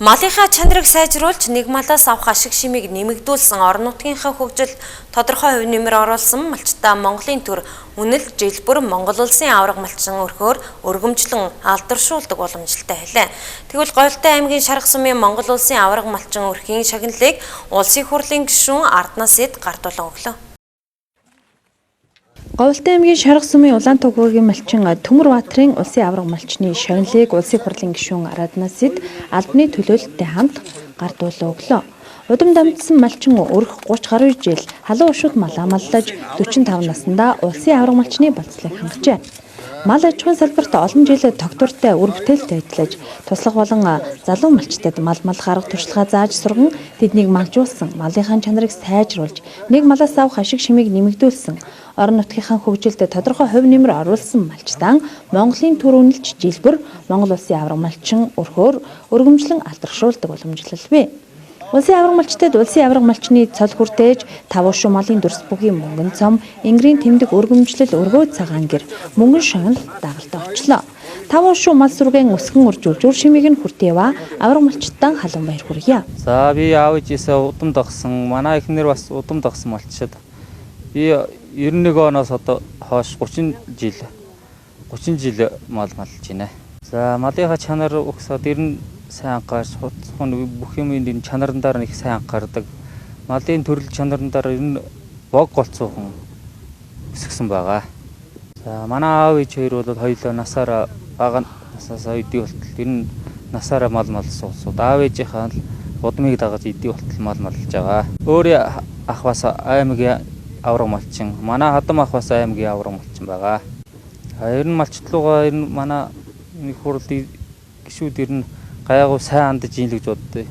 Малынхаа чанарыг сайжруулж нэг малаас авах ашиг шимийг нэмэгдүүлсэн орон нутгийнхаа хөгжилд тодорхой хувь нэмэр оруулсан малчтаа Монголын төр үнэл жил бүр Монгол улсын аварга малчин өрхөөр өргөмжлөн алдаршуулдаг боломжтой хэлээ. Тэгвэл Говьтай аймгийн Шарх сумын Монгол улсын аварга малчин өрхийн шагналыг улсын хурлын гишүүн Арднаас эд гартуулан өглөө. Говьтай аймгийн Шарх сумын Улаантугуугийн малчин Төмөрбаатрын улсын аварга малчны шагналыг улсын хурлын гишүүн Арднаас эд албаны төлөөлөлттэй хамт гартуулан өглөө. Удам дамжсан малчин өрх 30 гаруй жил халуун ушууд мал амлаж 45 наснда улсын аварга малчны болцлыг хангажээ. Мал аж ахуйн салбарт олон жил тогтвортой үр бүтээлтэй ажиллаж туслах болон залуу малчтад мал арга туршлагаа зааж сурган тэднийг малжуулсан, малынхаа чанарыг сайжруулж, нэг малаас авах ашиг шимийг нэмэгдүүлсэн, орон нутгийнхаа хөгжилд тодорхой хувь нэмэр оруулсан малчтан Монголын төр үнэлж жил бүр Монгол улсын аварга малчин өрхөөр өргөмжлөн алдаршуулдаг боломжлолгүй. Улсын аварга малчтад улсын аварга малчны цол хүртээж 5 шуу малын дүрс бүгийн мөнгөн цом, энгэрийн тэмдэг өргөмжлөл өргөө цагаан гэр мөнгөн шагнал дагалдаа очлоо. 5 шуу мал сүргэн өсгөн уржуулж үр шимийг нь хүртээва аварга малчтан халуун баяр хүргье. За би аав ээжээсээ удам дагсан, манай эхнэр бас удам дагсан малчид. Би 91 оноос одоо хойш 30 жил мал малж байна. За малынхаа чанар өгсөд ер нь сайн анхаарч бүх юмын чанарндаар их сайн анхаардаг. Малын төрөл чанарндаар ер нь бог голцоохон өсгсөн байгаа. За манай аав ээж хоёр бол хоёулаа насаараа бага насаас идэв болтол ер нь насаараа мал суусууд аав ээжийнхаа удмыг дагаж идэв болтол мал малж байгаа. Өөрөө ах бас аймгийн аварга малчин, манай хадам ах бас аймгийн аварга малчин байгаа. Ер нь малчлуугаа ер нь манай нэг хурлын гишүүд ер нь гайгүй сайн андаж ийм л гэж боддөө.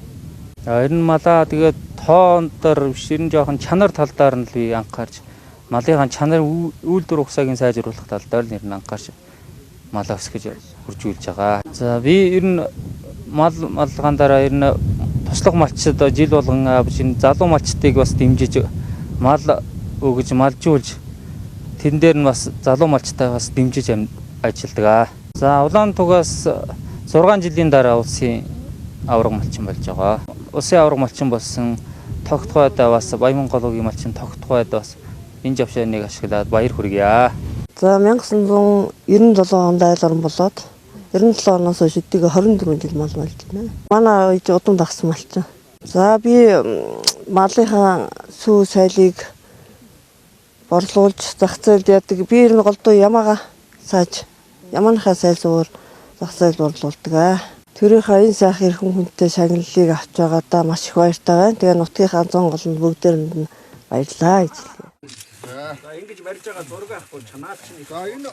Ер нь малаа тэгээд тоонтор биш ер нь жоохон чанар талдаар нь л би анхаарч малынхаа чанар үйлдвэр ухсаагийн сайжруулах талдаар л ер нь анхаарч малаа өсгөж хуржуулж байгаа. За би ер нь малгаан дараа ер нь туслах малчид жил болгон шинэ залуу малчдыг бас дэмжиж мал өгж малжуулж тэн дээр нь бас залуу малчтай бас дэмжиж ажилладаг. За Улаантугаас 6 жилийн дараа улсын аварга малчин болж байгаа. Улсын аварга малчин болсон тогтгойдоо бас Баян Монголын малчин тогтгойдоо бас энэ жавшааныг ашиглаад баяр хүргье. За 1997 онд айл орн болоод 97 оноос хойш 24 жил мал малж байна. Манай ээж удам дагсан малчин. За би малынхаа сүү сайлыг борлуулж зах зээлд яадаг. Би ер нь голдуу ямаага сааж ямаанхаа сайл зуур зах зээл борлуулдаг. Тэрийнхээ энэ сайхан эрхэм хүнтэй шагналыг авч байгаадаа маш их баяртай байна. Тэгээ нутгийнхаа зон гол нь бүгдээр нь баярлаа гэж хэлье. За ингэж барьж байгаа зураг авахгүй чанаач. За энэ